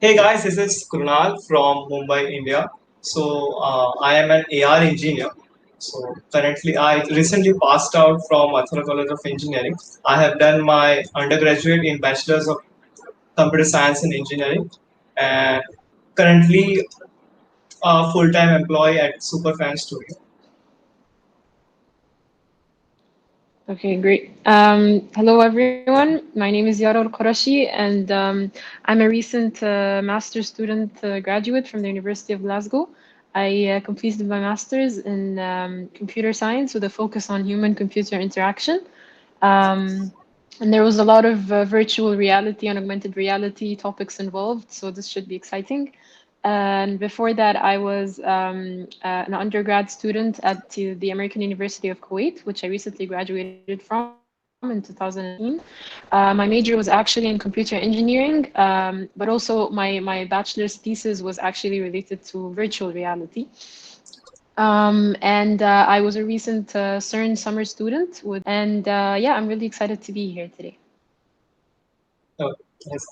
Hey guys, this is Krunal from Mumbai, India. I am an AR engineer. So currently I recently passed out from Mathura College of Engineering. I have done my undergraduate in Bachelor's of Computer Science and Engineering and currently a full-time employee at Superfan Studio. Okay, great. Hello, everyone. My name is Yara Alquorashy, and I'm a recent master's student graduate from the University of Glasgow. I completed my master's in computer science with a focus on human-computer interaction. Um, and there was a lot of virtual reality and augmented reality topics involved, so this should be exciting. And before that, I was an undergrad student at the American University of Kuwait, which I recently graduated from in 2019. My major was actually in computer engineering, but also my bachelor's thesis was actually related to virtual reality. And I was a recent CERN summer student and yeah, I'm really excited to be here today. Oh, yes.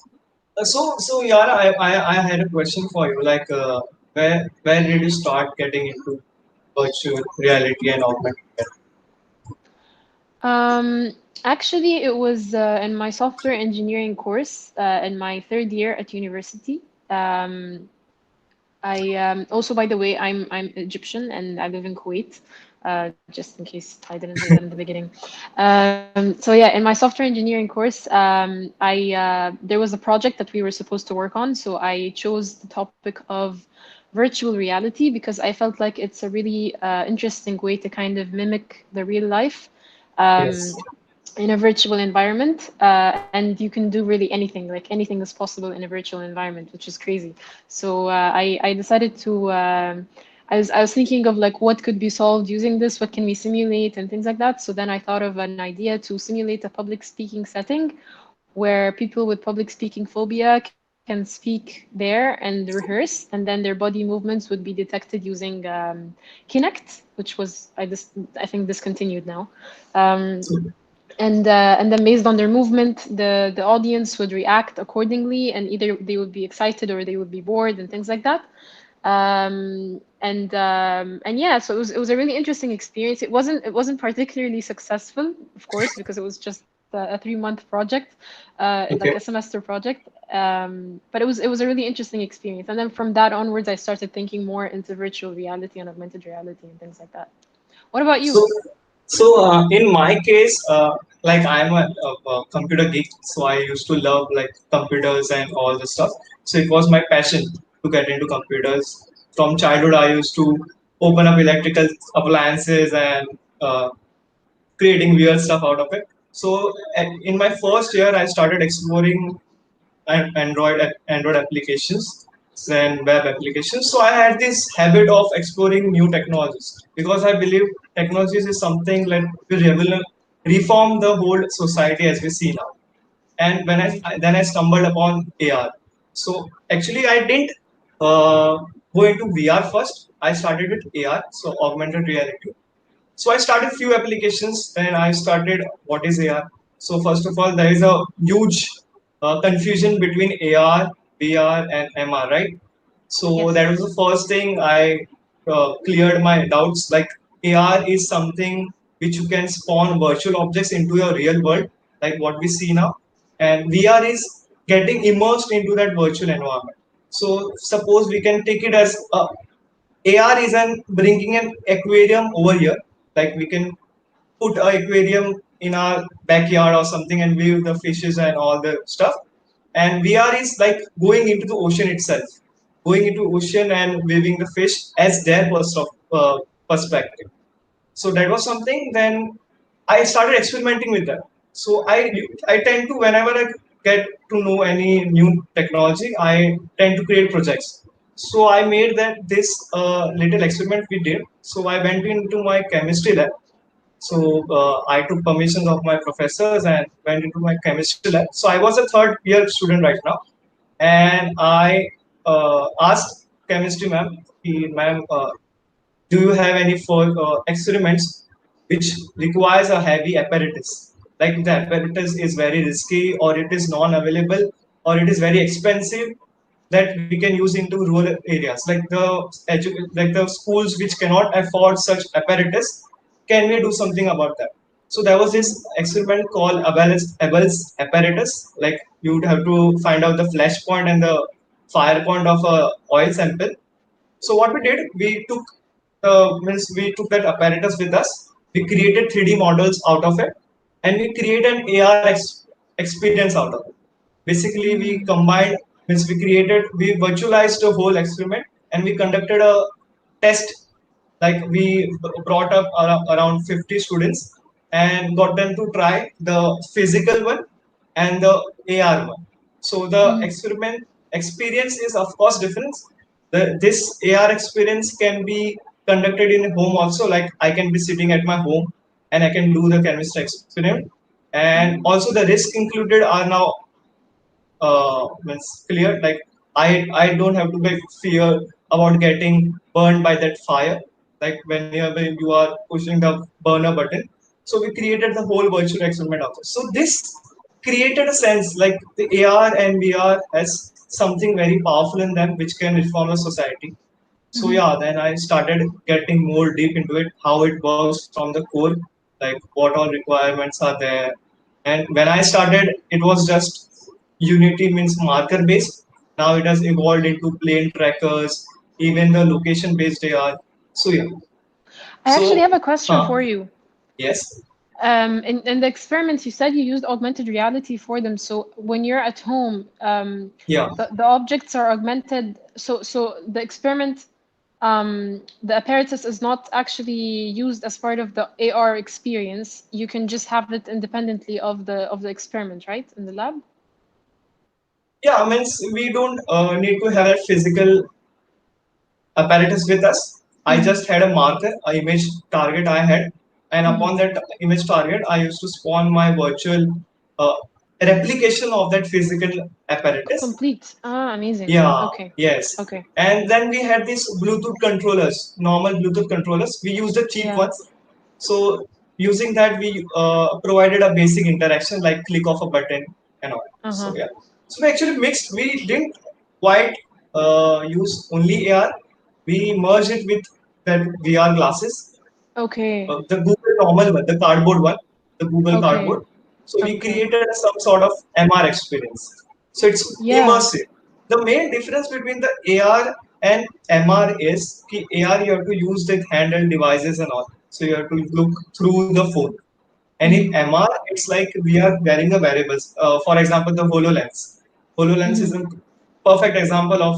So Yara, I had a question for you. Where did you start getting into virtual reality and augmented reality? Um, Actually, it was in my software engineering course in my third year at university. Um, I also, by the way, I'm Egyptian and I live in Kuwait. Just in case I didn't say that in the beginning. So yeah, in my software engineering course, I there was a project that we were supposed to work on. So I chose the topic of virtual reality because I felt like it's a really interesting way to kind of mimic the real life. Yes. Um, in a virtual environment, and you can do really anything, like anything is possible in a virtual environment, which is crazy. So I decided to I was thinking of like what could be solved using this, what can we simulate and things like that. So then I thought of an idea to simulate a public speaking setting where people with public speaking phobia can speak there and rehearse, and then their body movements would be detected using Kinect, which was I think discontinued now. Um, and then based on their movement, the audience would react accordingly, and either they would be excited or they would be bored and things like that. And yeah, so it was a really interesting experience. It wasn't particularly successful, of course, because it was just a 3 month project, like Okay. a semester project. But it was a really interesting experience. And then from that onwards, I started thinking more into virtual reality and augmented reality and things like that. What about So, you? in my case, like I'm a computer geek, so I used to love like computers and all the stuff. So it was my passion to get into computers. From childhood, I used to open up electrical appliances and creating weird stuff out of it. So in my first year, I started exploring Android applications and web applications. So I had this habit of exploring new technologies because I believe technologies is something like will reform the whole society as we see now. And when then I stumbled upon AR. So actually I didn't go into VR first. I started with AR, so augmented reality. So I started few applications and I started what is AR. So first of all, there is a huge confusion between AR, VR, and MR, right? So Yes. that was the first thing I cleared my doubts. Like AR is something which you can spawn virtual objects into your real world, like what we see now, and VR is getting immersed into that virtual environment. So suppose we can take it as AR is an bringing an aquarium over here. Like we can put an aquarium in our backyard or something and view the fishes and all the stuff. And VR is like going into the ocean itself, going into ocean and viewing the fish as their perspective. So that was something. Then I started experimenting with that. So I tend to, whenever I get to know any new technology, I tend to create projects. So I made that this little experiment we did. So I went into my chemistry lab. So I took permissions of my professors and went into my chemistry lab. So I was a third year student right now, and I asked chemistry ma'am, ma'am, do you have any for experiments which requires a heavy apparatus? Like the apparatus is very risky, or it is non-available, or it is very expensive. that we can use into rural areas, like like the schools which cannot afford such apparatus. Can we do something about that? So there was this experiment called Abel's apparatus. Like you would have to find out the flash point and the fire point of a oil sample. So what we did, we took that apparatus with us. We created 3D models out of it, and we created an experience out of it. Basically, we combined, means we virtualized the whole experiment, and we conducted a test. Like we brought up around 50 students and got them to try the physical one and the AR one. So the Mm-hmm. experiment experience is of course different. This AR experience can be conducted in home also. Like I can be sitting at my home and I can do the chemistry experiment. And also the risk included are now means clear. Like I don't have to be fear about getting burned by that fire, like whenever you are pushing the burner button. So we created the whole virtual experiment of it. So this created a sense like the AR and VR has something very powerful in them which can reform a society. So Mm-hmm. yeah, then I started getting more deep into it, how it works from the core, like what all requirements are there. And when I started, it was just Unity means marker based. Now it has evolved into plane trackers, even the location based AR. So yeah. I actually So have a question huh, for you. yes, In the experiments, you said you used augmented reality for them. So when you're at home, yeah. the objects are augmented. So the experiment, the apparatus is not actually used as part of the AR experience. You can just have it independently of the experiment, right? In the lab. Yeah, means we don't need to have a physical apparatus with us. I Mm-hmm. just had a marker, a image target I had, and Mm-hmm. upon that image target, I used to spawn my virtual uh, replication of that physical apparatus. Complete. Ah, amazing. Yeah, Okay. yes. Okay. And then we had these Bluetooth controllers, normal Bluetooth controllers. We used the cheap Yeah. ones. So using that, we provided a basic interaction like click of a button and all. So Uh-huh. yeah. So we actually mixed. We didn't quite use only AR. We merged it with that VR glasses, Okay. the Google normal one, the cardboard one, the Google Okay. cardboard. So we Okay. created some sort of MR experience. So it's Yeah. immersive. The main difference between the AR and MR is कि AR you have to use the handheld devices and all. So you have to look through the phone. And in Mm-hmm. MR, it's like we are wearing a wearables. For example, the HoloLens. HoloLens Mm-hmm. is a perfect example of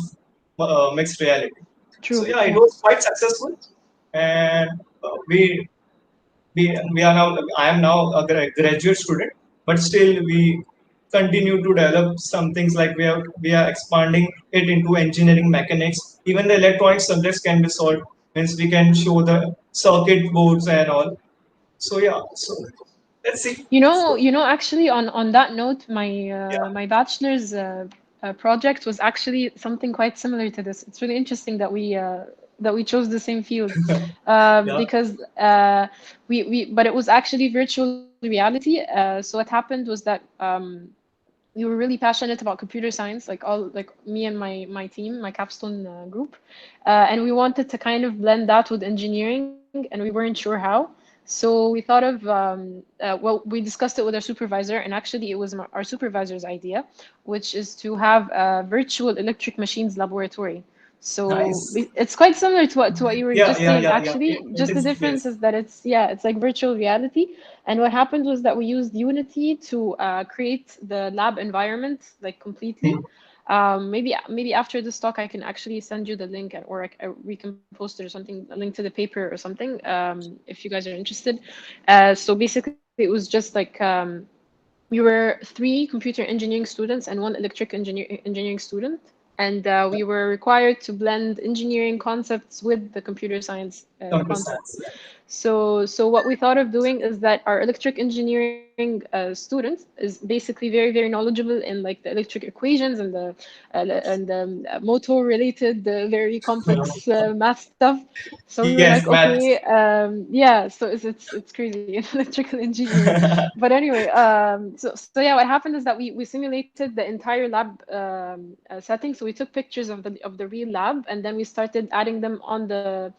mixed reality. So True. yeah, it Yeah. was quite successful, and we are now. I am now a graduate student, but still we continue to develop some things, like we are expanding it into engineering mechanics. Even the electronic subjects can be solved, means we can show the circuit boards and all. So yeah, so let's see. So Actually, on that note, yeah. my bachelor's project was actually something quite similar to this. It's really interesting that we chose the same field, Yeah. because but it was actually virtual reality. So what happened was that we were really passionate about computer science, like me and my team, my capstone group, and we wanted to kind of blend that with engineering, and we weren't sure how. So we thought of well, we discussed it with our supervisor, and actually it was our supervisor's idea, which is to have a virtual electric machines laboratory. So Nice. it's quite similar to what you were Yeah, just yeah, saying. yeah, yeah. Actually, It just the is, difference yes. is that it's like virtual reality. And what happened was that we used Unity to create the lab environment like completely. Hmm. Maybe after this talk, I can actually send you the link, or we can post it or something, a link to the paper or something, if you guys are interested. So basically, it was just like we were three computer engineering students and one engineering student, and we were required to blend engineering concepts with the computer science Computer concept. science. Yeah. So what we thought of doing is that our electric engineering student is basically very, very knowledgeable in like the electric equations and the motor related, very complex math stuff. So we were Yes, like, math. okay, yeah. So it's crazy in electrical engineering. But anyway, so yeah, what happened is that we simulated the entire lab setting. So we took pictures of the real lab, and then we started adding them on the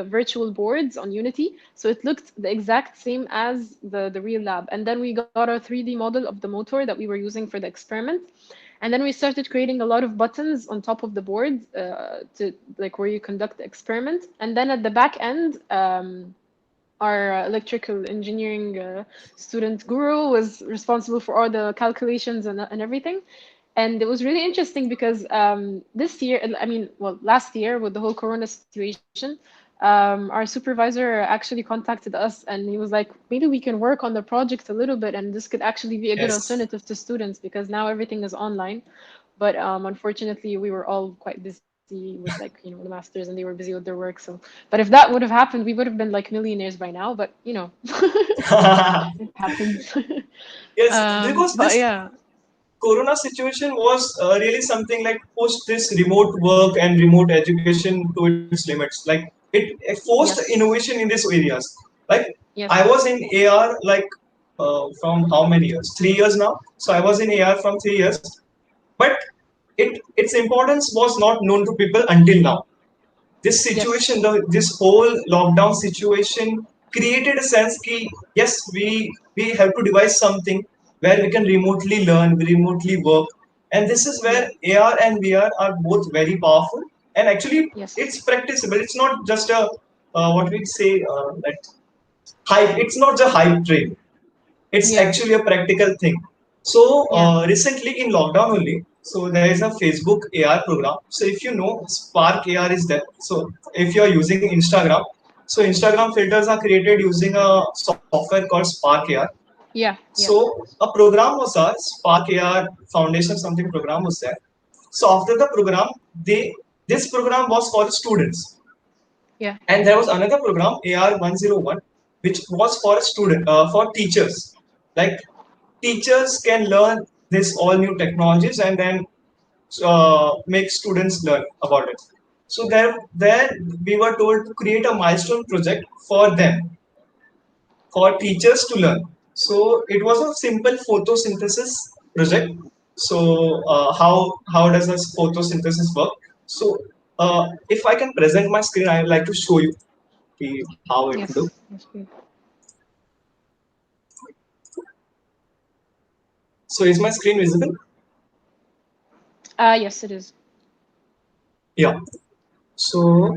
virtual boards on Unity. So it looked the exact same as the real lab. And then we got our 3D model of the motor that we were using for the experiment. And then we started creating a lot of buttons on top of the board to like where you conduct the experiment. And then at the back end, our electrical engineering student guru was responsible for all the calculations and everything. And it was really interesting because this year, I mean, well, last year with the whole Corona situation, our supervisor actually contacted us and he was like, maybe we can work on the project a little bit and this could actually be a good Yes. alternative to students because now everything is online. But unfortunately, we were all quite busy with like, the masters and they were busy with their work. So, but if that would have happened, we would have been like millionaires by now. But it happens. Yes, because But this yeah, Corona situation was really something like pushed this remote work and remote education to its limits. Like it forced yes, innovation in these areas. Like I yes, was in AR like from how many years? 3 years now. So I was in AR from 3 years, but its importance was not known to people until now. This yes, situation, this whole lockdown situation created a sense that yes, we have to devise something where we can remotely learn, remotely work, and this is where yeah, AR and VR are both very powerful. And actually yes, it's practicable. It's not just a what we say that hype. It's not the hype train. It's yeah, actually a practical thing. So yeah, recently in lockdown only, so there is a Facebook AR program. So if you know, Spark AR is there. So if you are using Instagram, so Instagram filters are created using a software called Spark AR. yeah, So yeah. a program was a Spark AR Foundation something program was there. So after the program, they this program was for students, Yeah. and there was another program AR 101, which was for student for teachers. Like teachers can learn this all new technologies and then make students learn about it. So there we were told to create a milestone project for them, for teachers to learn. So it was a simple photosynthesis project. So how does this photosynthesis work? So if I can present my screen, I would like to show you how it look. Yes, yes, please. So is my screen visible? Yes, it is. Yeah. So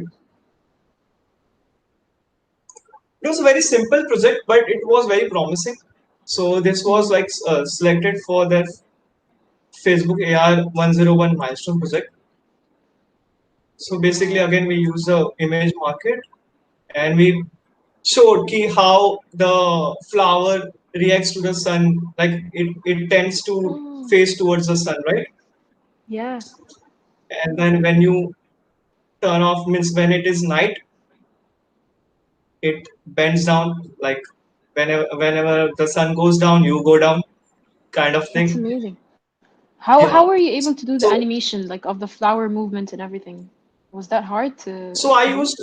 it was a very simple project, but it was very promising. So this was Mm-hmm. like selected for the Facebook AR 101 milestone project. So basically, again, we use the image market and we showed ki how the flower reacts to the sun. Like it tends to Oh, face towards the sun, right? yeah. And then when you turn off, means when it is night, it bends down. Like whenever the sun goes down, you go down, kind of That's thing. amazing. How Yeah. were you able to do the So animation like of the flower movement and everything? Was that hard so I to do? used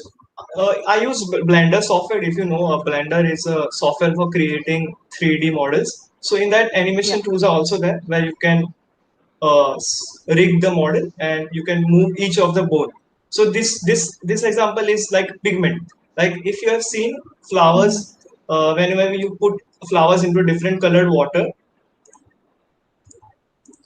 I use Blender software. If you know, Blender is a software for creating 3D models. So in that, Yeah. animation tools are also there where you can rig the model and you can move each of the bone. So this example is like pigment. Like if you have seen flowers, Mm-hmm. whenever you put flowers into different colored water,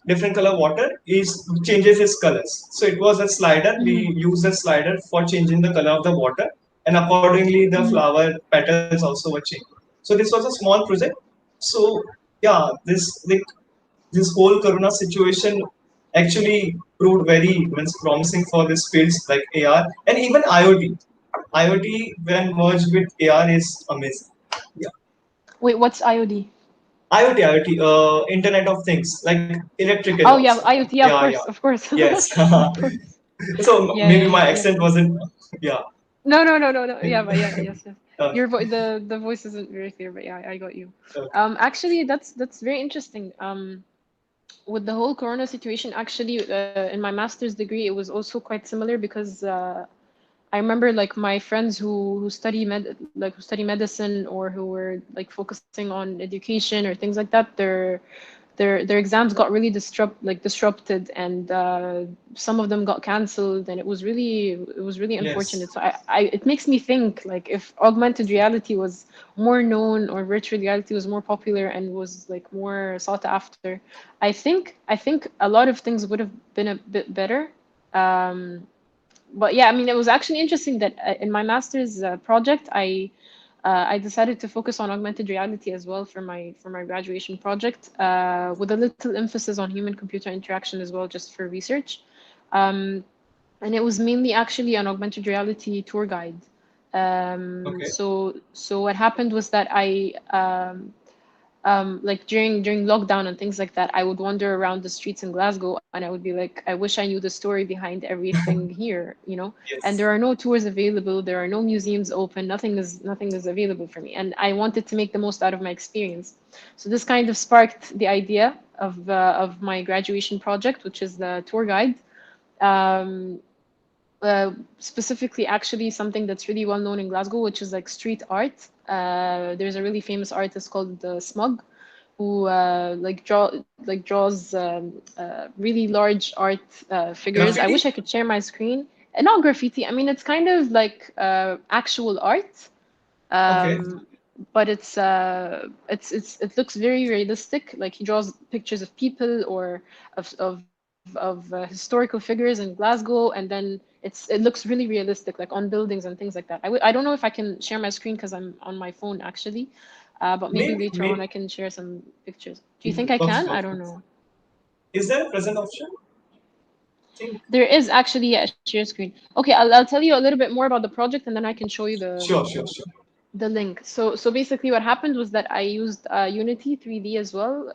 different color water is changes its colors. So it was a slider. We Mm-hmm. use a slider for changing the color of the water, and accordingly the Mm-hmm. flower petals also were changed. So this was a small project. So yeah, this whole corona situation actually proved very means promising for these fields like AR and even IoT. IoT when merged with AR is amazing. Yeah. Wait, what's IoD? IoT, Internet of Things, like electrical Oh also. yeah, IoT. Yeah, of Yeah, course, yeah. of course, Yes. of course. So Yeah, maybe yeah, my yeah, accent yeah. wasn't. Yeah. No. Yeah, but yeah, yes, yes. Okay. Your the voice isn't very clear, but yeah, I got you. Okay. Actually, that's very interesting. With the whole corona situation, actually, in my master's degree, it was also quite similar because I remember like my friends who study medicine or who were like focusing on education or things like that. Their exams got really disrupted, and some of them got cancelled, and it was really unfortunate. Yes. So it makes me think like if augmented reality was more known or virtual reality was more popular and was like more sought after, I think a lot of things would have been a bit better. Um, but yeah, I mean, it was actually interesting that in my master's project, I decided to focus on augmented reality as well for my graduation project, with a little emphasis on human-computer interaction as well, just for research. Um, and it was mainly actually an augmented reality tour guide. Okay. So what happened was that like during lockdown and things like that, I would wander around the streets in Glasgow and I would be like, I wish I knew the story behind everything here, you know? And there Yes. are no tours available, there are no museums open, nothing is available for me. And I wanted to make the most out of my experience. So this kind of sparked the idea of my graduation project, which is the tour guide. Um, Specifically, actually, something that's really well known in Glasgow, which is like street art. There's a really famous artist called Smug, who draws really large art figures. I wish I Graffiti. could share my screen. Not graffiti. I mean, it's kind of like actual art, Okay. um, but it looks very realistic. Like he draws pictures of people or of historical figures in Glasgow, and then it looks really realistic, like on buildings and things like that. I don't know if I can share my screen because I'm on my phone actually, but maybe Maybe. later on I Maybe. can share some pictures. Do you think I Works. can? I Works. don't Works. know. Is there a present option? Think. There is actually a share screen. Okay, I'll tell you a little bit more about the project and then I can show you Sure. Sure. Sure. the link. So basically, what happened was that I used Unity 3D as well,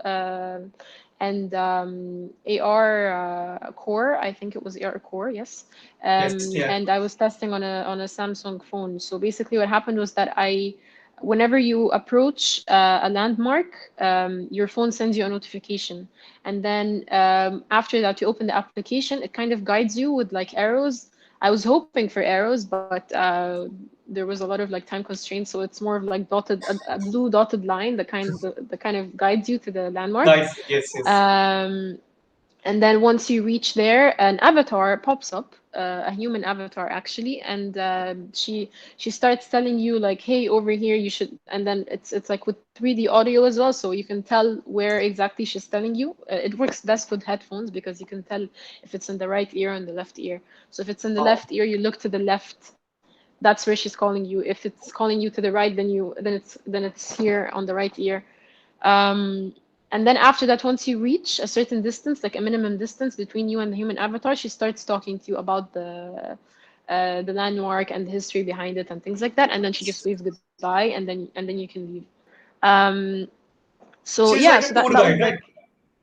and AR Core. I think it was AR Core, yes. Yes. Yeah. And I was testing on a Samsung phone. So basically, what happened was that whenever you approach a landmark, your phone sends you a notification, and then after that, you open the application. It kind of guides you with like arrows. I was hoping for arrows, but there was a lot of like time constraints, so it's more of like a blue dotted line that kind of guides you to the landmark. Guys. Yes. Yes. Um, and then once you reach there, an avatar pops up, a human avatar actually, and she starts telling you like, "Hey, over here, you should." And then it's like with 3D audio as well, so you can tell where exactly she's telling you. It works best with headphones because you can tell if it's in the right ear or in the left ear. So if it's in the Oh. left ear, you look to the left. That's where she's calling you. If it's calling you to the right, then it's here on the right ear. Um, and then after that, once you reach a certain distance, like a minimum distance between you and the human avatar, she starts talking to you about the landmark and the history behind it and things like that. And then she just waves goodbye, and then you can leave. Um, so She's yeah, like so a that tour that was guide, like right?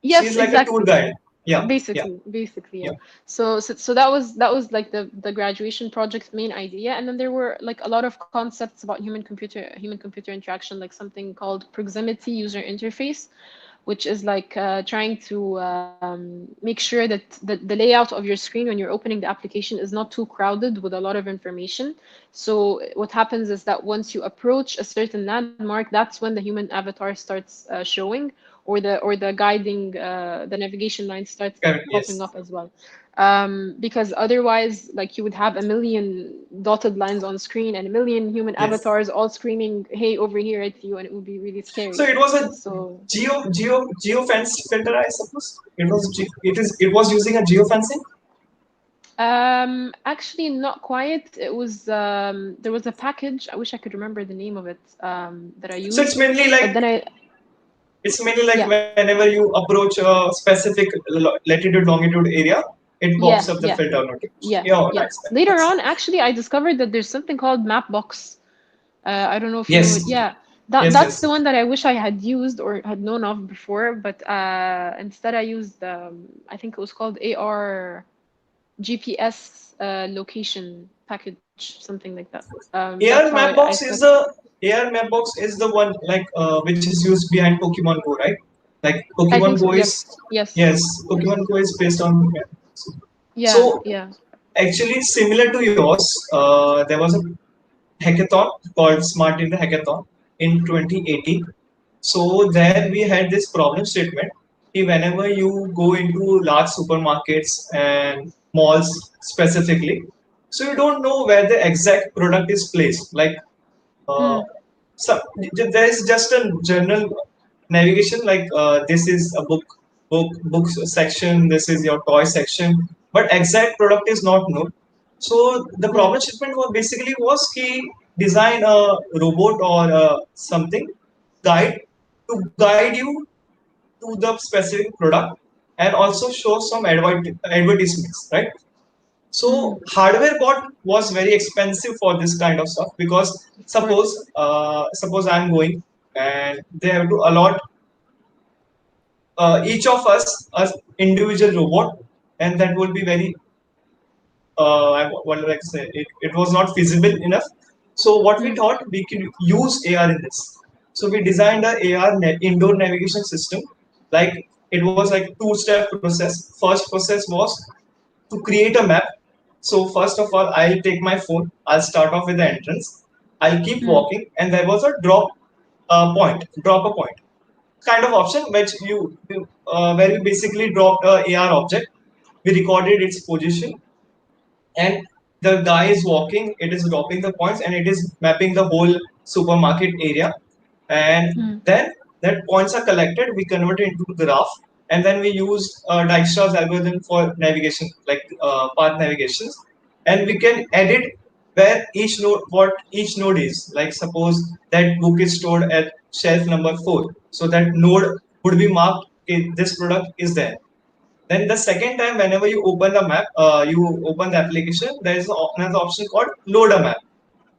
yes, She's like a tour exactly. guide. Yeah. Yeah. Basically, yeah. Yeah. So that was like the graduation project's main idea, and then there were like a lot of concepts about human computer interaction, like something called proximity user interface, which is like trying to make sure that the layout of your screen when you're opening the application is not too crowded with a lot of information. So what happens is that once you approach a certain landmark, that's when the human avatar starts showing, or the guiding the navigation line starts Correct. popping Yes. up as well. Because otherwise, like you would have a million dotted lines on screen and a million human Yes. avatars all screaming, "Hey, over here at you," and it would be really So scary. it was a So geo fenced filter, I suppose. It was using a geo fencing. actually, not quite. It was there was a package. I wish I could remember the name of it that I So used, but then it's mainly like yeah, whenever you approach a specific latitude longitude area, it pops yeah, up the yeah, filter notification. yeah, Yeah, oh, yeah. nice, Later nice. on, actually, I discovered that there's something called Mapbox. I don't know if you know Yes, it. Yeah, that's yes. the one that I wish I had used or had known of before, but instead I used I think it was called AR GPS location package. something like that. AR That's how I Mapbox is set. the AR Mapbox is the one like which is used behind Pokemon Go, right? Like I Pokemon think Go so. is Yes. Yes. yes, Yes. Pokemon Go is based on Yeah. so Yeah. actually similar to yours. There was a hackathon called Smart in the Hackathon in 2018. So there we had this problem statement. Whenever you go into large supermarkets and malls specifically, so you don't know where the exact product is placed. Like uh, Mm, so there is just a general navigation like this is a books section, this is your toy section, but exact product is not known. So the mm, problem statement was basically was he design a robot or something guide to guide you to the specific product and also show some advertisements, right? So mm, hardware bot was very expensive for this kind of stuff because of course. suppose I'm going and they have to allot each of us as individual robot, and that will be very what do I say? It was not feasible enough. So what we Mm, thought we can use AR in this. So we designed a AR indoor navigation system. Like it was like two-step process. First process was to create a map. So first of all, I'll take my phone. I'll start off with the entrance. I'll keep mm, walking, and there was a drop a point kind of option, which where we basically dropped a AR object. We recorded its position, and the guy is walking. It is dropping the points, and it is mapping the whole supermarket area, and mm, then that points are collected, we convert it into graph, and then we use Dijkstra's algorithm for navigation, like path navigations, and we can edit where each node, what each node is. Like suppose that book is stored at shelf number 4, so that node would be marked, okay, this product is there. Then the second time, whenever you open the map, you open the application, there is another option called load a map.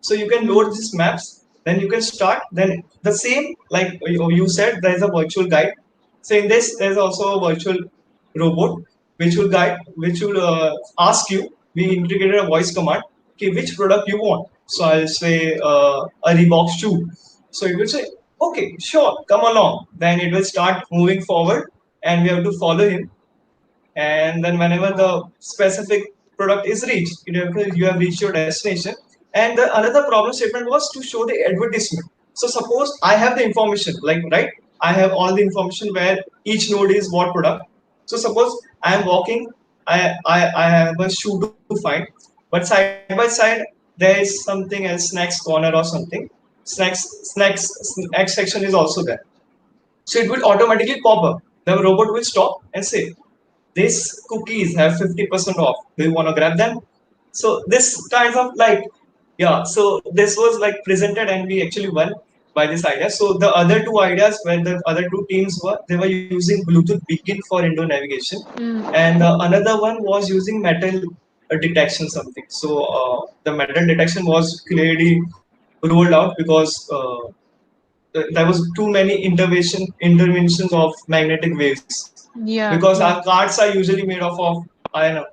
So you can load mm, these maps, then you can start. Then the same, like you said, there is a virtual guide. So in this, there is also a virtual robot which will guide, which will ask you. We integrated a voice command. Okay, which product you want? So I'll say a Reebok shoe. So it will say, okay, sure, come along. Then it will start moving forward, and we have to follow him, and then whenever the specific product is reached, you have reached your destination. And the another problem statement was to show the advertisement. So suppose I have the information, like right, I have all the information where each node is what product. So suppose I am walking, I have a shoe to find, but side by side there is something else, snacks corner or something. Snacks X section is also there. So it will automatically pop up. The robot will stop and say, these cookies have 50% off. Do you want to grab them? So this kind of like, yeah, so this was like presented and we actually won by this idea. So the other two ideas where the other two teams were, they were using Bluetooth Beacon for indoor navigation, mm. and another one was using metal detection something. So the metal detection was clearly rolled out because there was too many interventions of magnetic waves, because Yeah. our Yeah. cards are usually made of iron.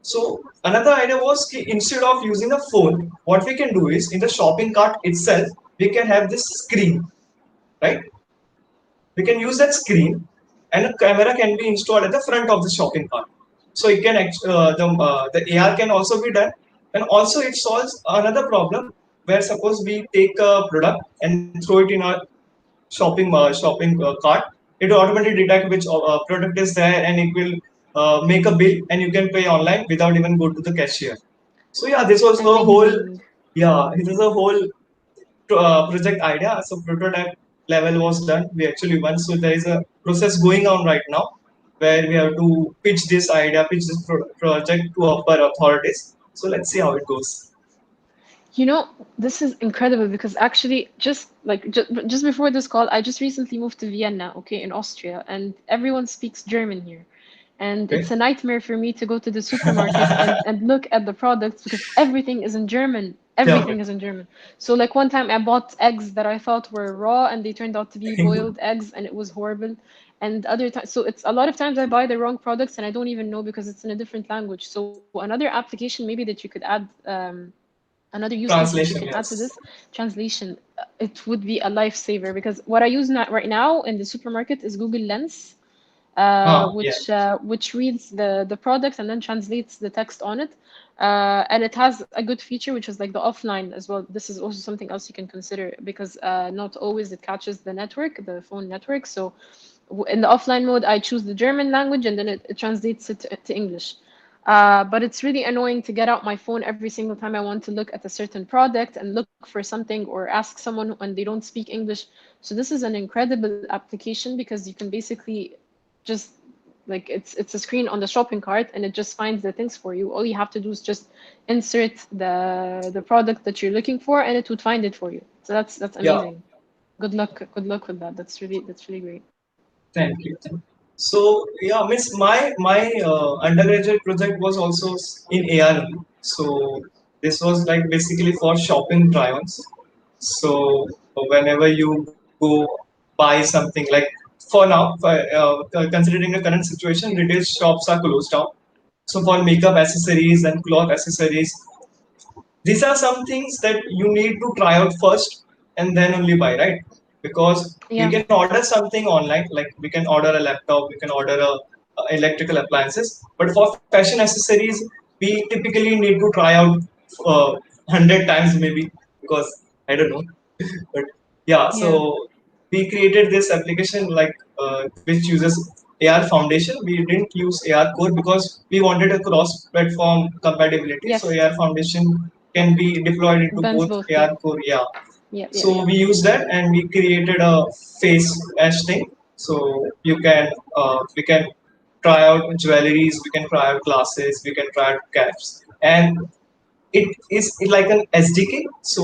So another idea was ki instead of using a phone, what we can do is in the shopping cart itself, we can have this screen, right? We can use that screen, and a camera can be installed at the front of the shopping cart. So it can the AR can also be done, and also it solves another problem where suppose we take a product and throw it in our shopping cart. It will automatically detect which product is there, and it will make a bill, and you can pay online without even go to the cashier. So yeah, this was a whole, Amazing. yeah, this is a whole project idea. So prototype level was done. We actually won. So there is a process going on right now where we have to pitch this idea, pitch this project to upper authorities. So let's see how it goes. You know, this is incredible because actually, just before this call, I just recently moved to Vienna, okay, in Austria, and everyone speaks German here. And Okay. it's a nightmare for me to go to the supermarket and look at the products because everything is in German. Yeah. Okay. Everything is in German. So, like one time I bought eggs that I thought were raw and they turned out to be boiled eggs and it was horrible. And other times, so it's a lot of times I buy the wrong products and I don't even know because it's in a different language. So, another application maybe that you could add Another use case that you Translation, can add to yes. this, translation, it would be a lifesaver, because what I use right now in the supermarket is Google Lens, Yeah. which reads the product and then translates the text on it. And it has a good feature, which is like the offline as well. This is also something else you can consider, because not always it catches the network, the phone network. So in the offline mode, I choose the German language, and then it translates it to English. But it's really annoying to get out my phone every single time I want to look at a certain product and look for something or ask someone when they don't speak English. So this is an incredible application, because you can basically just, like, it's a screen on the shopping cart, and it just finds the things for you. All you have to do is just insert the product that you're looking for, and it would find it for you. So that's Yeah. amazing. Good luck with that. That's really great. Thank you. So yeah, Miss, my undergraduate project was also in AR. So this was like basically for shopping try-ons. So whenever you go buy something, like for now, considering the current situation, retail shops are closed down. So for makeup accessories and cloth accessories, these are some things that you need to try out first and then only buy, right? Because we Yeah. can order something online, like we can order a laptop, we can order a electrical appliances, but for fashion accessories we typically need to try out 100 times maybe, because I don't know. But yeah, so Yeah. we created this application, like which uses AR foundation. We didn't use AR core because we wanted a cross platform compatibility, so Yes. AR foundation can be deployed into Bends both both. AR Yeah. core. Yeah, Yeah. so Yeah. Yeah. we use that and we created a face mesh thing. So we can try out jewelries, we can try out glasses, we can try out caps, and it is like an SDK. So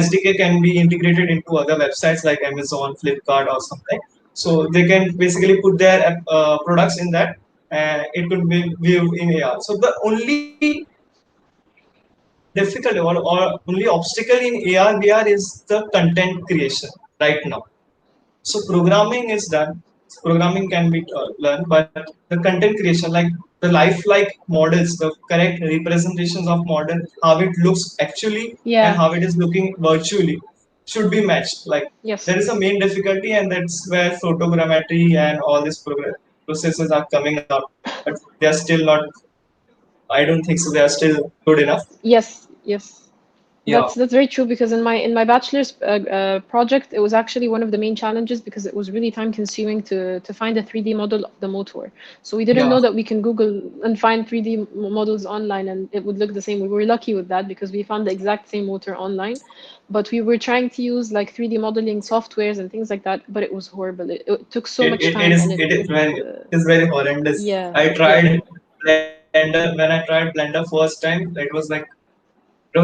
SDK can be integrated into other websites like Amazon, Flipkart, or something. So they can basically put their products in that, and it could be viewed in AR. So the only difficulty, or only obstacle in AR VR is the content creation right now. So programming is done. Programming can be learned, but the content creation, like the lifelike models, the correct representations of model, how it looks actually and Yeah. how it is looking virtually, should be matched. Like Yes. there is a main difficulty, and that's where photogrammetry and all these processes are coming out. But they are still not. I don't think so. They are still good enough. Yes. Yes. Yeah. That's very true, because in my bachelor's project, it was actually one of the main challenges, because it was really time consuming to find a 3D model of the motor. So we didn't Yeah. know that we can Google and find 3D models online and it would look the same. We were lucky with that, because we found the exact same motor online, but we were trying to use like 3D modeling softwares and things like that, but it was horrible. It took so much It time, is and it is very horrendous. yeah, I yeah. tried Blender when I tried Blender first time. It was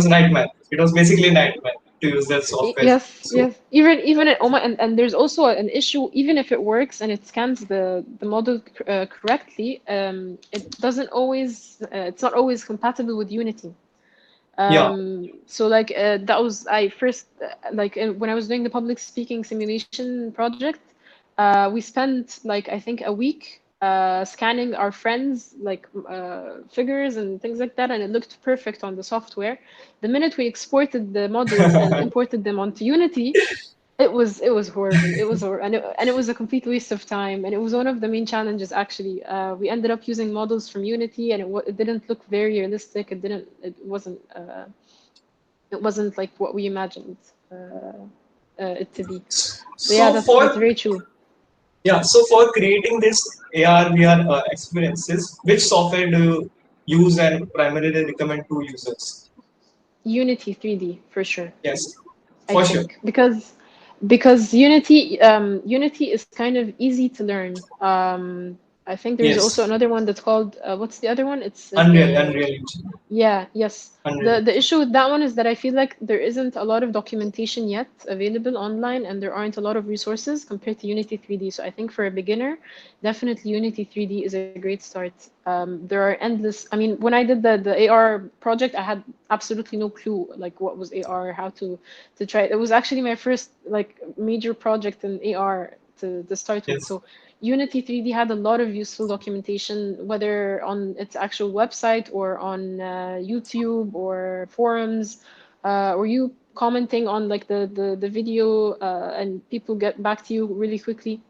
nightmare. It was basically nightmare to use that software. Yes, So yes. Even at OMA, and there's also an issue. Even if it works and it scans the model correctly, it doesn't always. It's not always compatible with Unity. yeah. So like that was I first like when I was doing the public speaking simulation project, we spent like I think a week scanning our friends like figures and things like that, and it looked perfect on the software. The minute we exported the models and imported them onto Unity, it was horrible. And it was a complete waste of time. And it was one of the main challenges actually. We ended up using models from Unity, and it didn't look very realistic. It wasn't like what we imagined it to be. So yeah, So that's for very true. so for creating this AR VR experiences, which software do you use and primarily recommend to users? Unity 3D for sure. Yes, I for sure. think because Unity is kind of easy to learn. I think there's also Yes, another one that's called what's the other one? It's Unreal Engine, yeah, yes. Unreal. The issue with that one is that I feel like there isn't a lot of documentation yet available online, and there aren't a lot of resources compared to Unity 3D. So I think for a beginner, definitely Unity 3D is a great start. There are endless. I mean, when I did the AR project, I had absolutely no clue like what was AR, how to try it. It was actually my first like major project in AR. to start with. Yes. So Unity 3D had a lot of useful documentation, whether on its actual website or on YouTube or forums, or you commenting on like the video, and people get back to you really quickly.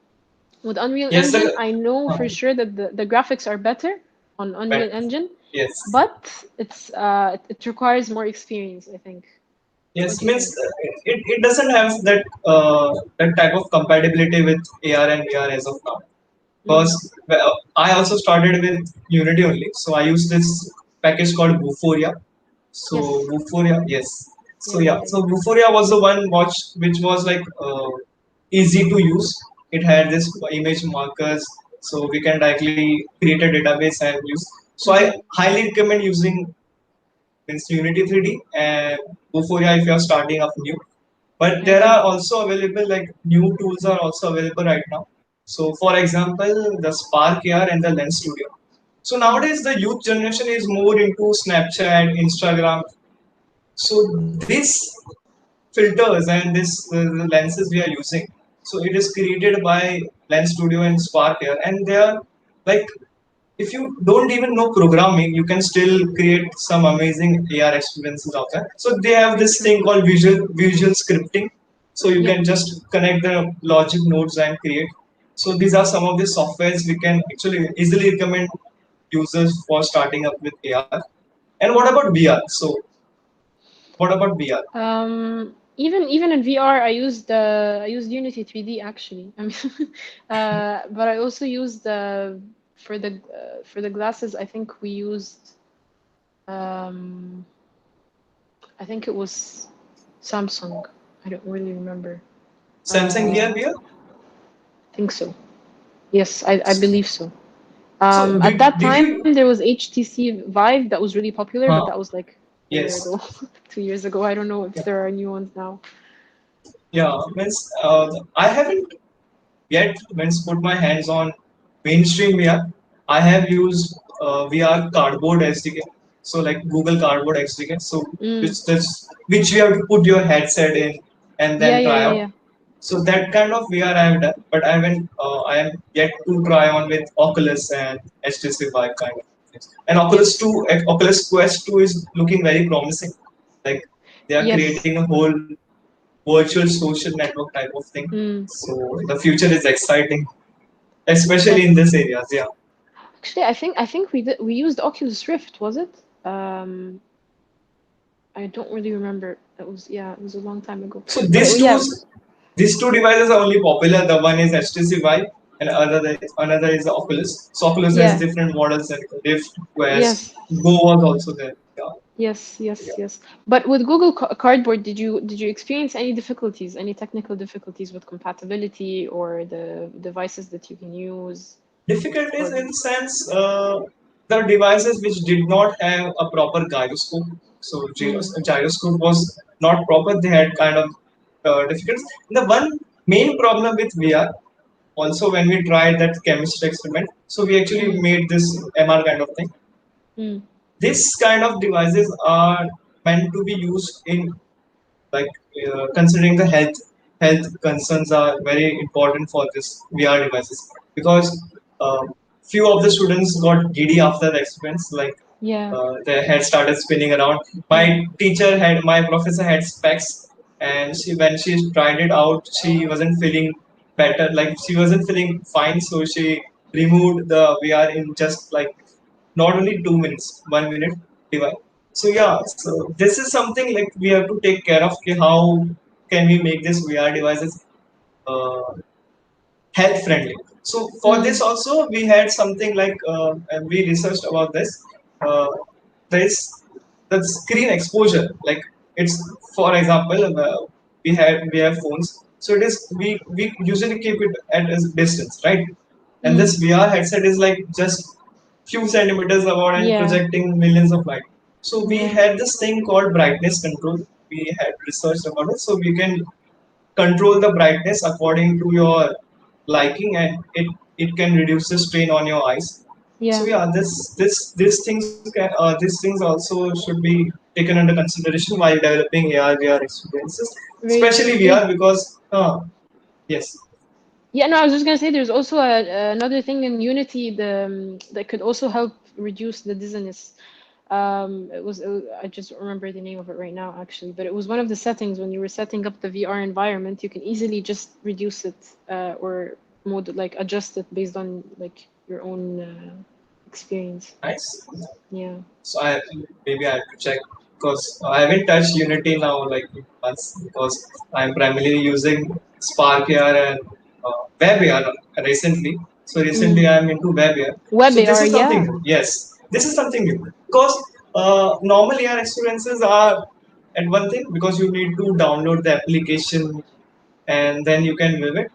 With Unreal Yes. Engine, I know Uh, for sure that the graphics are better on but Unreal Engine, yes. but it requires more experience, I think. What Yes, do you means think? it doesn't have that type of compatibility with AR and VR as of now. Mm. Because I also started with Unity only, so I use this package called Vuforia. So Yes. Vuforia, yes. So Yeah, yeah, yeah, yeah. so Vuforia was the one watch which was like easy to use. It had this image markers, so we can directly create a database and use. So I Mm-hmm. highly recommend using means Unity 3D and Vuforia if you are starting up new. But I there agree. are also available like new tools are also available right now. So for example, the Spark AR and the Lens Studio. So Mm. nowadays the youth generation is more into Snapchat, Instagram. So these filters and this the lenses we are using. So it is created by Lens Studio and Spark AR, and they are like if you don't even know programming, you can still create some amazing AR experiences out there. So they have Very this true. thing called visual scripting. So you Yeah. can just connect the logic nodes and create. So these are some of the softwares we can actually easily recommend users for starting up with AR. And what about VR? So what about VR? Even in VR, I used Unity 3D actually. I mean, but I also used for the glasses. I think we used um, I think it was Samsung. I don't really remember. Samsung I VR? think so. Yes, I believe so. So At that did time, you? there was HTC Vive that was really popular, but that Huh, was like a year yes. ago, 2 years ago. I don't know if Yeah. there are new ones now. Yeah. Means I haven't yet means put my hands on mainstream VR. I have used VR cardboard SDK, so like Google Cardboard SDK. So Mm. which you have to put your headset in and Yeah, then yeah, try yeah, out. yeah. So that kind of VR I have done, but I haven't. I am yet to try on with Oculus and HTC Vive kind of things. And Oculus Yes, 2, Oculus Quest 2 is looking very promising. Like they are yes. creating a whole virtual social network type of thing. Mm. So the future is exciting, especially in Yes. these areas. Yeah, Actually, I think we used Oculus Rift, was it? Um, I don't really remember. It was, yeah, it was a long time ago. so But yeah, these two devices are only popular. The one is HTC Vive and another is the Oculus. So Oculus has yeah, different models like Rift, Quest, yes. Go was also there. Yeah, Yes, yeah. yes, yes. But with Google Cardboard, did you experience any difficulties, any technical difficulties with compatibility or the devices that you can use? Difficulties Or in sense the devices which did not have a proper gyroscope. So mm, gyroscope was not proper. They had kind of difficulties. The one main problem with VR also when we tried that chemistry experiment, so we actually mm, made this MR kind of thing. mm, This kind of devices are meant to be used in like considering the health concerns are very important for this VR devices because few of the students got giddy after the experience like yeah, their head started spinning around. yeah, My professor had specs, and when she tried it out, she wasn't feeling better. Like she wasn't feeling fine, so she removed the VR in just like not only 2 minutes, 1 minute device. So yeah, so this is something like we have to take care of. Okay, how can we make this VR devices uh, health friendly? So for mm, this also we had something like and we researched about this. Uh, there is the screen exposure. Like it's for example we have phones. So it is we usually keep it at a distance, right? And mm, this VR headset is like just few centimeters about and yeah, projecting millions of light. So we yeah, had this thing called brightness control. We had researched about it. So we can control the brightness according to your liking and it can reduce the strain on your eyes. So yeah, yeah, these things also should be taken under consideration while developing AR VR experiences, very especially true. VR because yes. Yeah, no, I was just gonna say there's also another thing in Unity that could also help reduce the dizziness. I just don't remember the name of it right now, actually, but it was one of the settings when you were setting up the VR environment. You can easily just reduce it or mode like adjust it based on like your own experience. Nice. Yeah. So maybe I have to check because I haven't touched Unity now like in months because I'm primarily using Spark here and Web here recently. So recently Mm. I'm into Web here. Web So this AR, is something yeah. new. Yes, this is something new because normally our experiences are at one thing because you need to download the application and then you can view it.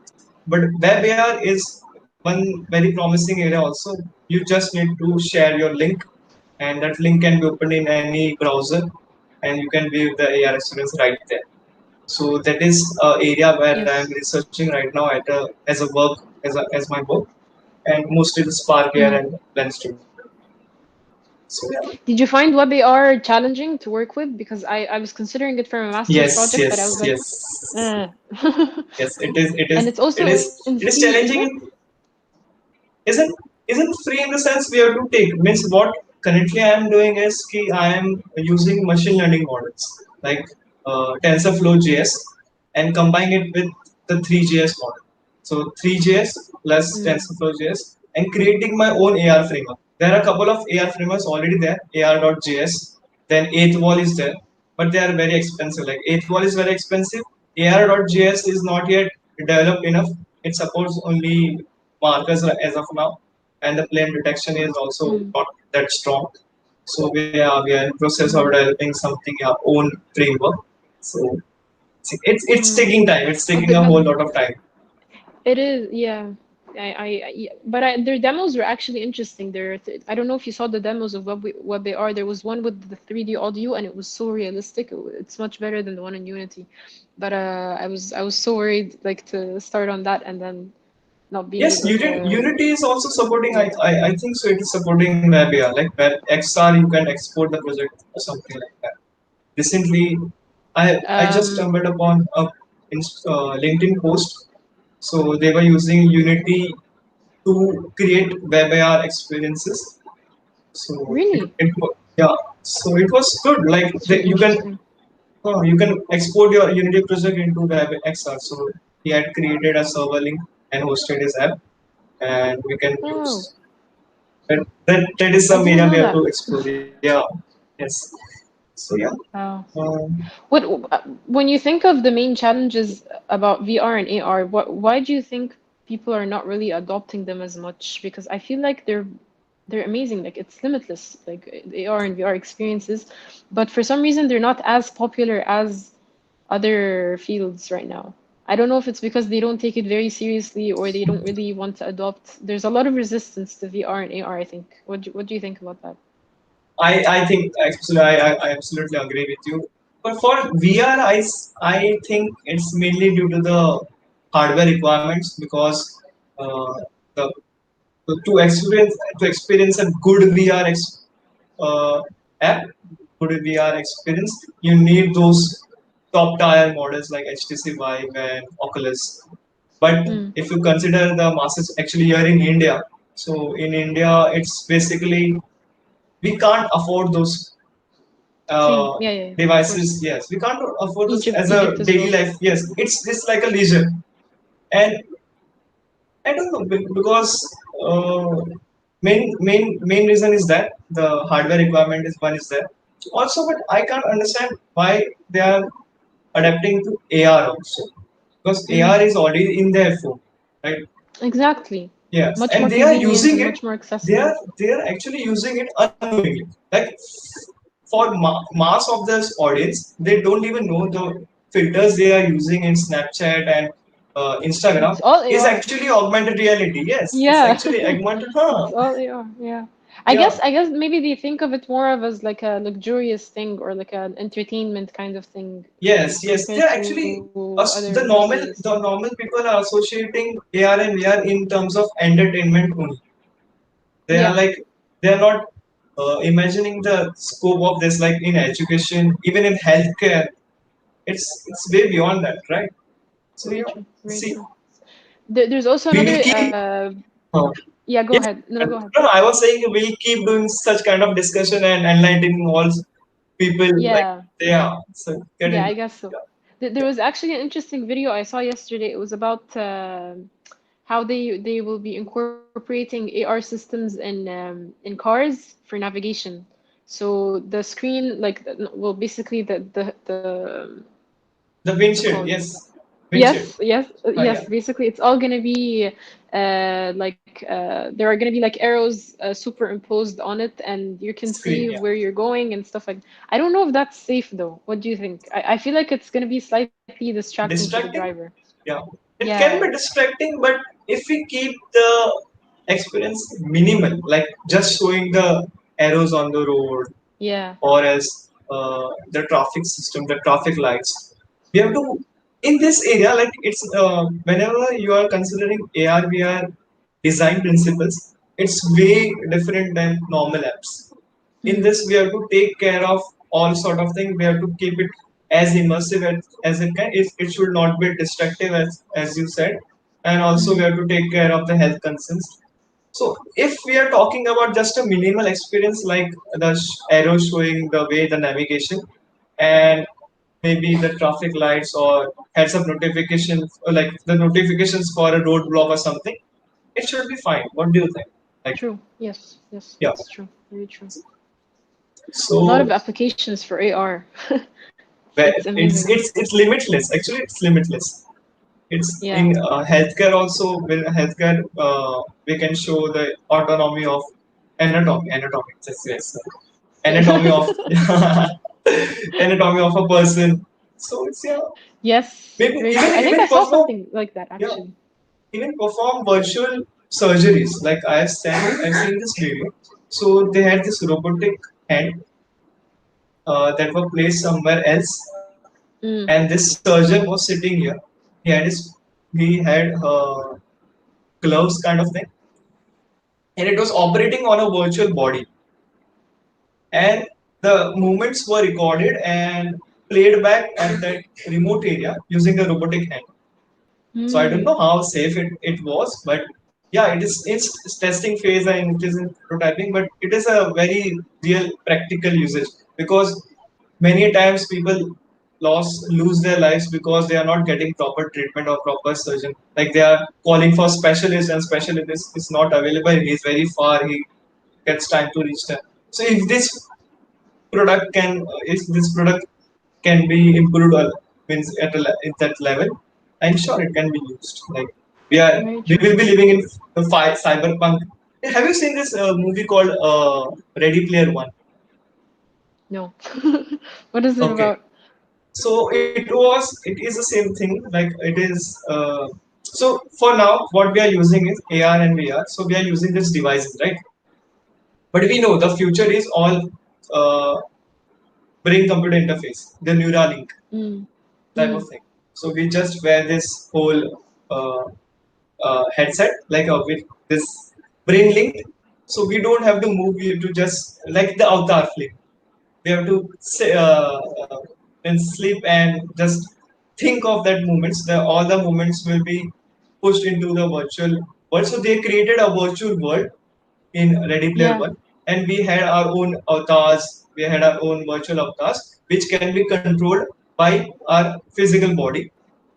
But Web AR is one very promising area also. You just need to share your link and that link can be opened in any browser and you can view the AR experience right there. So that is an area where I am Yes. researching right now as a work as my work and mostly the Spark AR Mm. and Lens Studio. So yeah. Did you find Web AR challenging to work with? Because I was considering it for my master's Yes, project, but I was yes, like, yes, eh. yes. It is. It And is. it's also It is. in It is free, is it? challenging. Isn't free in the sense we have to take means what currently I am doing is ki I am using machine learning models like TensorFlow JS and combine it with the 3JS model. So 3JS plus Mm. TensorFlow JS and creating my own AR framework. There are a couple of AR frameworks already there, AR.js, then 8th wall is there, but they are very expensive. Like 8th wall is very expensive. AR.js is not yet developed enough. It supports only markers as of now, and the plane detection is also Mm. not that strong. So we are in process of Mm. developing something our own framework. So it's Mm. taking time. It's taking Okay, a but whole lot of time. it is, yeah. Yeah, but their demos were actually interesting. I don't know if you saw the demos of Web AR. There was one with the 3D audio, and it was so realistic. It's much better than the one in Unity. But I was so worried like to start on that and then not being Yes, able to. Unity is also supporting. Yeah. I think so. It is supporting WebAR like Web XR. You can export the project or something like that. Recently, I just Um, stumbled upon a LinkedIn post. So they were using Unity to create WebAR experiences. So really, yeah, so it was good. Like that's really interesting. you can export your Unity project into WebXR. So he had created a server link and hosted his app, and we can Oh, use that is I some didn't area know we have that. to explore. Yeah, yes. So yeah, Wow. um, What when you think of the main challenges about VR and AR, why do you think people are not really adopting them as much? Because I feel like they're amazing. Like it's limitless, like AR and VR experiences, but for some reason they're not as popular as other fields right now. I don't know if it's because they don't take it very seriously or they don't really want to adopt. There's a lot of resistance to VR and AR, I think. What do you think about that? I think actually I absolutely agree with you. But for VR, I think it's mainly due to the hardware requirements because uh, the to experience a good VR app, good VR experience, you need those top tier models like HTC Vive and Oculus. But Mm, if you consider the masses actually here in India, so in India it's basically we can't afford those same. uh, Yeah, yeah, yeah, of devices. course. Yes, we can't afford this as a Egypt as daily well. life. Yes, it's like a leisure, and I don't know because uh, main reason is that the hardware requirement is one is there. Also, but I can't understand why they are adapting to AR also because AR Mm, is already in their phone, right? exactly. Yes, Much and more they are convenient using and it. much more They accessible. are they are actually using it unknowingly. Like for mass of this audience, they don't even know the filters they are using in Snapchat and Instagram It's all is AR. actually augmented reality. Yes, it's Yeah. actually augmented. Huh? It's all AR. Yeah. I Yeah. guess I guess maybe they think of it more of as like a luxurious thing or like an entertainment kind of thing Yes. Yes. They compared are actually to other hobbies. the normal people are associating AR and VR in terms of entertainment only. They are Yeah, like they are not imagining the scope of this, like in education, even in healthcare. It's way beyond that, right? So very yeah, true. Very see, true. There's also We will another. keep. Uh, Yeah, go yes, ahead. No, go ahead. no, I was saying we'll keep doing such kind of discussion and enlightening all people like Yeah, they are. So get yeah, in. I guess so. Yeah. There was actually an interesting video I saw yesterday. It was about how they will be incorporating AR systems in cars for navigation. So the screen, like, well, basically the The what's it windshield, called? yes, windshield. Yes. Yeah, Basically, it's all gonna be there are gonna be like arrows superimposed on it, and you can screen. see Yeah, where you're going and stuff like. I don't know if that's safe though. What do you think? I feel like it's gonna be slightly distracting to the distracting. driver. Yeah, it Yeah. can be distracting, but if we keep the experience minimal, like just showing the arrows on the road, Yeah. or as the traffic system, the traffic lights. We have to in this area, like it's whenever you are considering AR VR design principles, it's way different than normal apps. In Mm, this, we have to take care of all sort of thing. We have to keep it as immersive as it can. It should not be destructive as you said, and also we mm, have to take care of the health concerns. So if we are talking about just a minimal experience like the arrow showing the way, the navigation, and maybe the traffic lights or heads up notification, like the notifications for a roadblock or something, it should be fine. What do you think? Like, true. Yes, yeah. that's true. Very true. A lot So of applications for AR. where It's amazing. it's limitless. Actually, it's limitless. It's in Yeah. healthcare also. With healthcare, we can show the autonomy of anatomy. Yes, anatomy of anatomy of a person. So it's yeah, Yes, maybe very true. even I think even I saw perform something like that yeah, actually. even perform virtual surgeries. Like I've seen this video. So they had this robotic hand that were placed somewhere else, and Mm. this surgeon was sitting here. He had gloves kind of thing, and it was operating on a virtual body, and the movements were recorded and played back at that remote area using the robotic hand. So I don't Mm. know how safe it was, but yeah, it is it's testing phase and it is in prototyping, but it is a very real practical usage because many times people lose their lives because they are not getting proper treatment or proper surgeon. Like they are calling for specialist and specialist is not available. He is very far. He gets time to reach there. So if this product can be improved or means at that level, I'm sure it can be used. Like Very we true. will be living in the cyberpunk. Have you seen this movie called Ready Player One? No. What is it Okay, about? so it is the same thing. Like it is. So for now, what we are using is AR and VR. So we are using these devices, right? But we know the future is all uh, brain computer interface, the Neuralink Mm. type of Mm. thing. So we just wear this whole headset with this brain linked. So we don't have to move. We have to just like the avatar flip. We have to say, then sleep and just think of that moments. All the moments will be pushed into the virtual world. So they created a virtual world in Ready Player Yeah. One, and we had our own avatars. We had our own virtual avatars, which can be controlled by our physical body,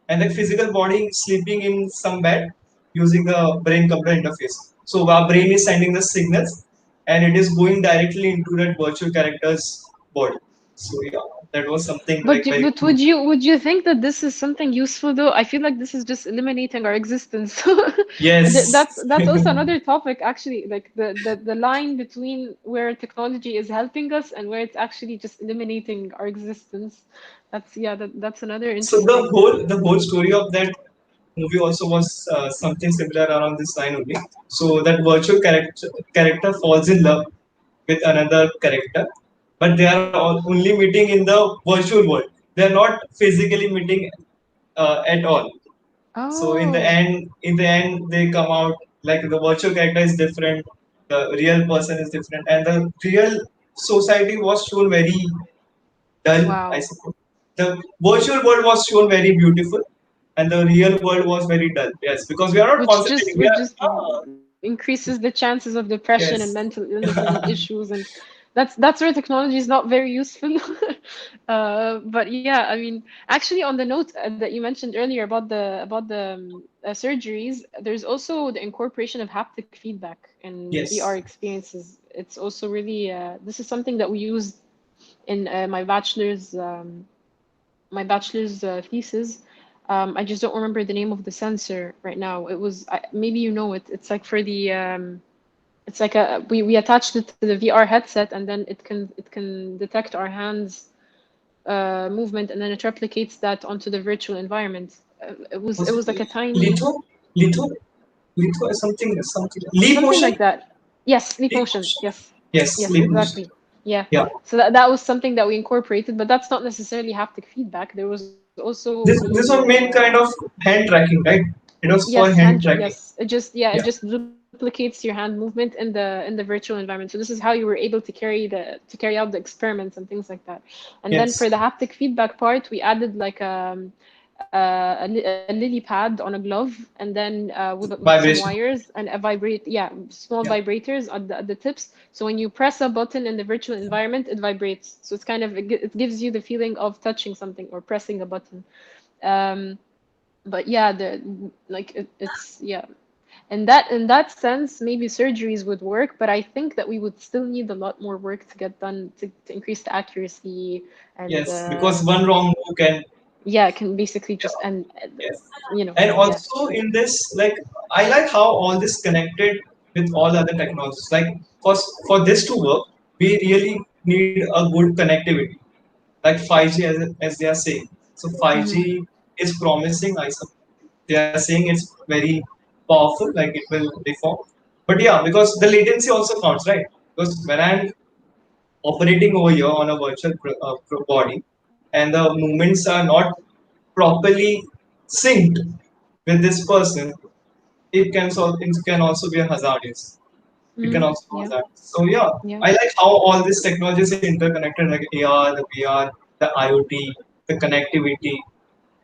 and that physical body sleeping in some bed using the brain computer interface. So our brain is sending the signals, and it is going directly into that virtual character's body. So yeah, that was something like very But cool. would you think that this is something useful though? I feel like this is just eliminating our existence. Yes. That's also another topic actually, like the line between where technology is helping us and where it's actually just eliminating our existence. That's another So the interesting whole story of that movie also was something similar around this line only. So that virtual character falls in love with another character, but they are all only meeting in the virtual world. They are not physically meeting at all. So Oh, in the end, they come out like the virtual character is different, the real person is different, and the real society was shown very dull, I wow. suppose. The virtual world was shown very beautiful, and the real world was very dull. Yes, because we are not concentrating. We which are just increases the chances of depression and yes. mental illnesses and issues, and that's where technology is not very useful. But yeah, I mean, actually, on the note that you mentioned earlier about the surgeries, there's also the incorporation of haptic feedback in VR Yes. experiences. It's also really this is something that we used in my bachelor's thesis. I just don't remember the name of the sensor right now. It was maybe you know it. It's like for the it's like a we attached it to the VR headset, and then it can detect our hands movement, and then it replicates that onto the virtual environment. It Was it was like a tiny litho? Litho? Litho is something leap something motion? like that. Yes, leap Leap motion. motion. Yes, Yes, yes, leap motion. exactly. Yeah. Yeah. So that was something that we incorporated, but that's not necessarily haptic feedback. There was also This the was main kind of hand tracking, right? It was for yes, hand hand tracking. yes. It just yeah, it Yeah. just duplicates your hand movement in the virtual environment. So this is how you were able to carry out the experiments and things like that. And then for Yes. the haptic feedback part, we added like a lily pad on a glove, and then with some Vibration. wires and a vibrate yeah, small Yeah. vibrators at the tips. So when you press a button in the virtual environment, it vibrates. So it's kind of it gives you the feeling of touching something or pressing a button. Um, but yeah, the like it's yeah, in that sense maybe surgeries would work, but I think that we would still need a lot more work to get done to increase the accuracy and Yes. Because one wrong move can. yeah, it can basically just Yeah. end, Yes. you know, And yeah. also in this, like I like how all this connected with all other technologies. Like for this to work, we really need a good connectivity, like 5G as they are saying. So Hmm. 5G is promising. They are saying it's very powerful, like it will reform. But yeah, because the latency also counts, right? Because when I'm operating over here on a virtual body, and the movements are not properly synced with this person, it can also be a hazardous. It can also be Yeah, hazardous. So yeah, yeah. I like how all this technology is interconnected, like AR, the VR, the IoT, the connectivity.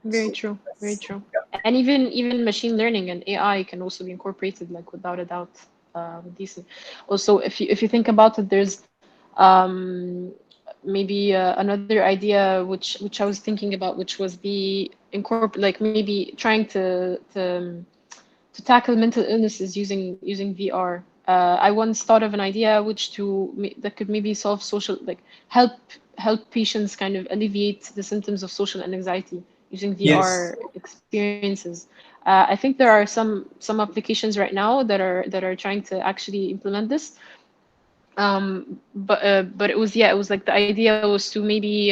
Very So true, very that's, true. yeah. And even machine learning and AI can also be incorporated, like without a doubt, with decent. Also, if you think about it, there's um, maybe another idea which I was thinking about, which was the like maybe trying to tackle mental illnesses using VR. I once thought of an idea that could maybe solve social like help help patients kind of alleviate the symptoms of social anxiety using Yes, VR experiences. I think there are some applications right now that are trying to actually implement this. But it was like the idea was to maybe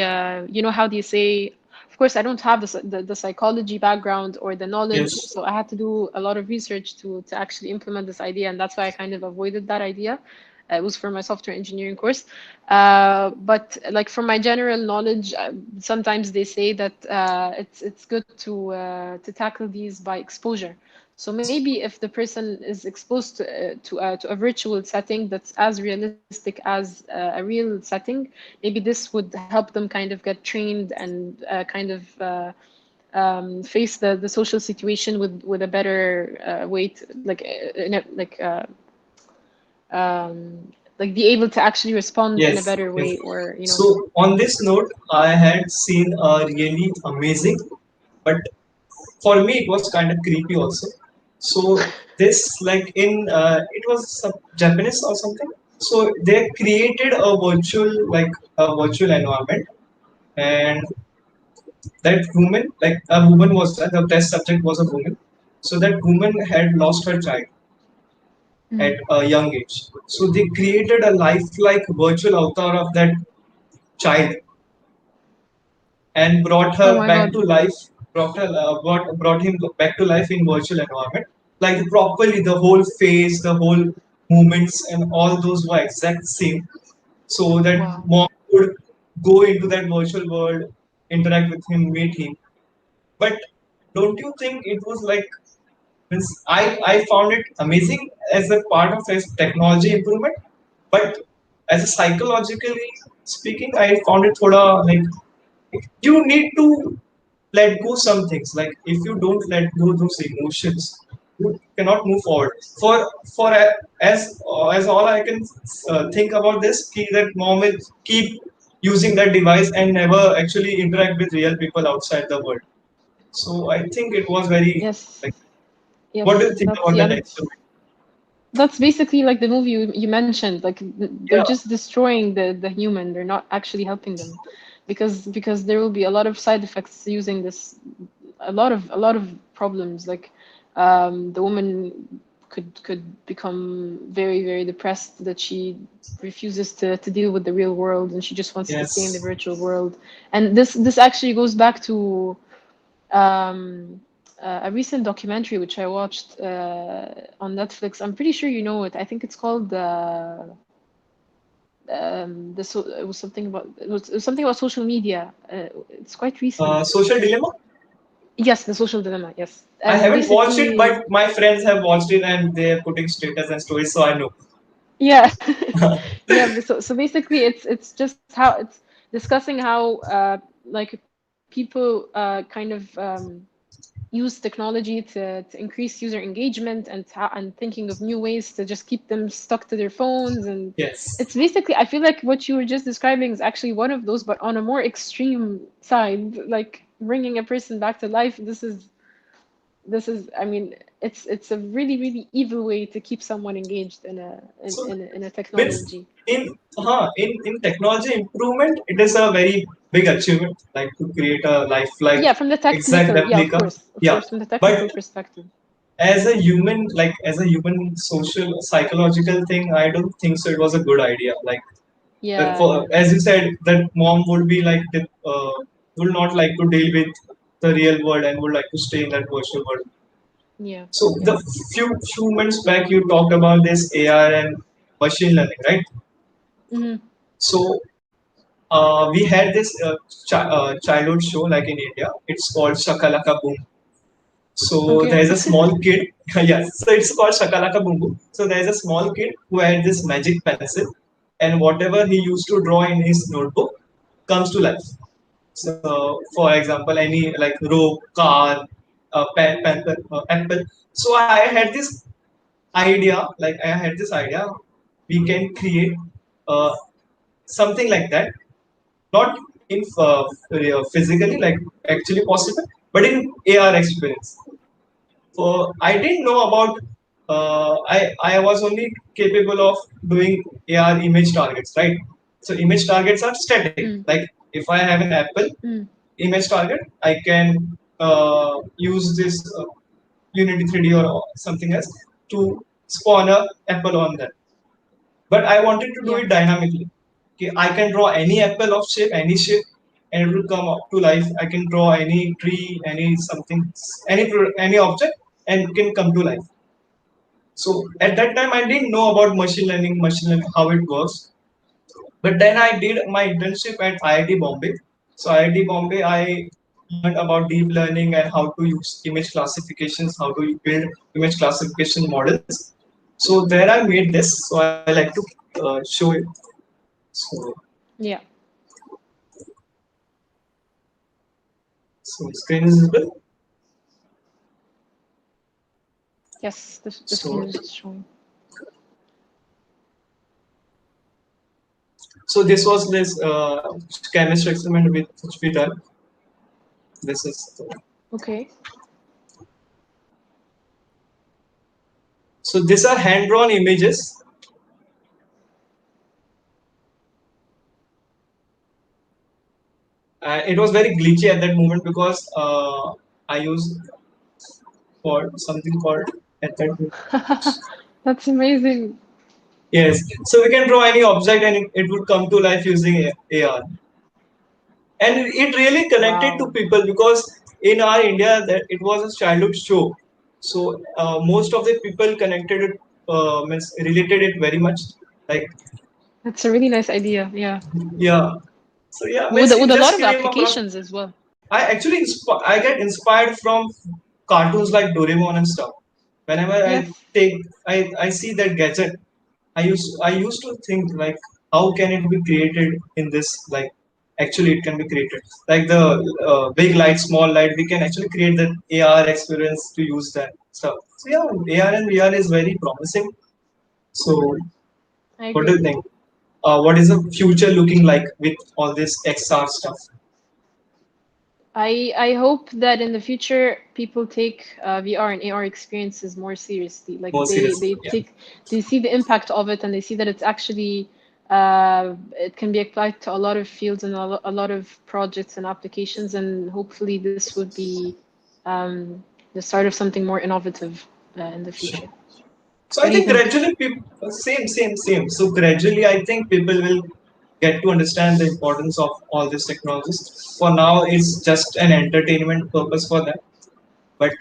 you know, how do you say, of course I don't have the psychology background or the knowledge, yes, so I had to do a lot of research to actually implement this idea, and that's why I kind of avoided that idea. It was for my software engineering course. But like from my general knowledge, sometimes they say that it's good to tackle these by exposure. So maybe if the person is exposed to a virtual setting that's as realistic as a real setting, maybe this would help them kind of get trained and kind of face the social situation with a better way to, like be able to actually respond in a yes, better yes. way, or you know. So on this note, I had seen a really amazing, but for me it was kind of creepy also. So this like in it was some Japanese or something. So they created a virtual environment, and that woman, like a woman was there, the test subject was a woman. So that woman had lost her child at Mhm. a young age. So they created a lifelike virtual avatar of that child and brought Oh her my back God. to life. Brought him back to life in virtual environment, like properly the whole face, the whole movements, and all those were exact same. So that Wow. mom could go into that virtual world, interact with him, meet him. But don't you think it was like means I found it amazing as a part of its technology improvement, but as a psychologically speaking, I found it thoda like you need to. let go some things. Like if you don't let go those emotions, you cannot move forward. For as all I can think about this, that mom will keep using that device and never actually interact with real people outside the world. So I think it was very Yes. like. What do Yes. you think That's about yeah. that experiment? That's basically like the movie you mentioned. Like they're Yeah. just destroying the human. They're not actually helping them, because there will be a lot of side effects using this. A lot of problems. Like the woman could become very very depressed, that she refuses to deal with the real world, and she just wants to stay in the Yes. virtual world. And this actually goes back to um, a recent documentary which I watched on Netflix. I'm pretty sure you know it. I think it's called it was something about social media. It's quite recent. Social dilemma. Yes, the social dilemma. Yes, I and haven't watched it, basically, but my friends have watched it and they're putting status and stories, so I know. yeah, yeah. So basically, it's just how it's discussing how like people kind of use technology to increase user engagement, and thinking of new ways to just keep them stuck to their phones. And Yes. it's basically, I feel like what you were just describing is actually one of those, but on a more extreme side, like bringing a person back to life. This is, I mean, it's a really really evil way to keep someone engaged in a in, So in, a- in a means technology. in technology improvement, it is a very big achievement, like to create a lifelike Yeah, from the exact technical, yeah, replica. of Yeah, course, from the but technical perspective. as a human social psychological thing, I don't think so. It was a good idea. Like Yeah, for, yeah, as you said, that mom would be like would not like to deal with the real world and would like to stay in that virtual world. yeah, So yeah. the few months back, you talked about this AR and machine learning, right? Hmm. So we had this childhood show like in India. It's called Shakalaka Boom. So Okay. there's a small kid. Yes, so it's called Shakalaka Boom Boom. So there's a small kid who had this magic pencil, and whatever he used to draw in his notebook comes to life. So, for example, any like rope, car, apple. So I had this idea. Like I had this idea, we can create uh, something like that, not in physically, like actually possible, but in AR experience. So I didn't know about. I was only capable of doing AR image targets, right? So image targets are static. Mm, Like if I have an apple mm. image target, I can use this Unity 3D or something else to spawn a apple on that. But I wanted to do Yeah. it dynamically. Okay, I can draw any apple of shape, any shape, and it will come up to life. I can draw any tree, any something, any object, and it can come to life. So at that time, I didn't know about machine learning, how it works. But then I did my internship at IIT Bombay. So IIT Bombay, I learned about deep learning and how to use image classifications, how to build image classification models. So there I made this. So I like to show it. So, Yeah. so screen is visible. Yes, the screen So is just showing. so this was this chemistry experiment with which we done. This is Okay. so these are hand drawn images. It was very glitchy at that moment because I used for something called at that moment. That's amazing. Yes, so we can draw any object and it would come to life using AR. And it really connected to Wow. people because in our India that it was a childhood show. So most of the people connected it, means related it very much. Like That's a really nice idea. Yeah. yeah, so yeah, With means with it a lot just of came across. applications as well. I actually I get inspired from cartoons like Doraemon and stuff. Whenever Yes. I see that gadget, I used to think like how can it be created in this like. actually it can be created. Like the big light, small light, we can actually create that AR experience to use that stuff. So yeah, AR and VR is very promising. So I what do agree. you think? What is the future looking like with all this XR stuff? I hope that in the future people take VR and AR experiences more seriously. Like More seriously, they yeah. take they see the impact of it and they see that it's actually it can be applied to a lot of fields and a lot of projects and applications, and hopefully this would be um, the start of something more innovative in the Sure. future. So What I do you think think? gradually people same. So gradually I think people will get to understand the importance of all these technologies. For now, it's just an entertainment purpose for them. But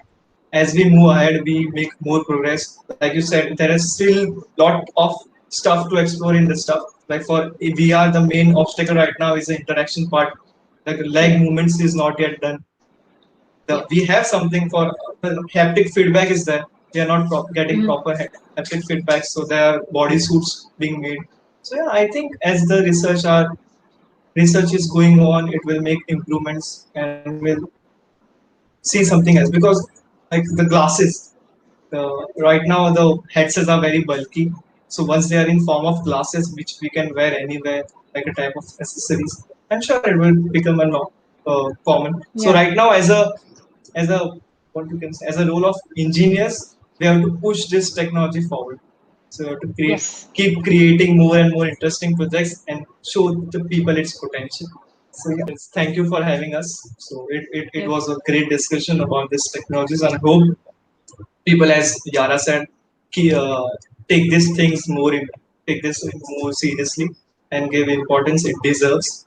as we move ahead, we make more progress. Like you said, there is still lot of stuff to explore in this stuff. Like for VR, the main obstacle right now is the interaction part. Like leg Yeah, movements is not yet done. yeah. We have something for haptic feedback is there. We are not getting Hmm. proper haptic feedback, so there are body suits being made. So yeah, I think as the research is going on, it will make improvements and will see something else because like the glasses, right now the headsets are very bulky. So once they are in form of glasses, which we can wear anywhere, like a type of accessories, I'm sure it will become a common. So Yeah. right now, as a what you can say, as a role of engineers, we have to push this technology forward. So we have to Yes. keep creating more and more interesting projects and show the people its potential. So yeah, thank you for having us. So it Yep. was a great discussion about these technologies, and I hope people, as Yara said, take these things more take this more seriously and give importance it deserves.